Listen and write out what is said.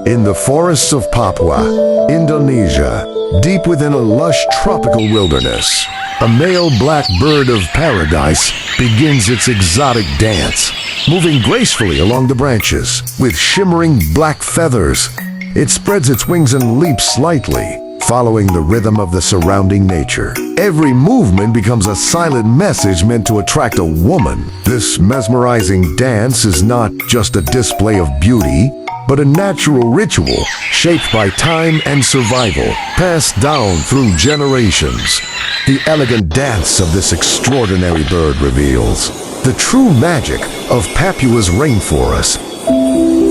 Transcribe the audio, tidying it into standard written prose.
In the forests of Papua, Indonesia, deep within a lush tropical wilderness, a male black bird of paradise begins its exotic dance, moving gracefully along the branches with shimmering black feathers. It spreads its wings and leaps slightly, following the rhythm of the surrounding nature. Every movement becomes a silent message meant to attract a woman. This mesmerizing dance is not just a display of beauty, but a natural ritual shaped by time and survival, passed down through generations. The elegant dance of this extraordinary bird reveals the true magic of Papua's rainforest.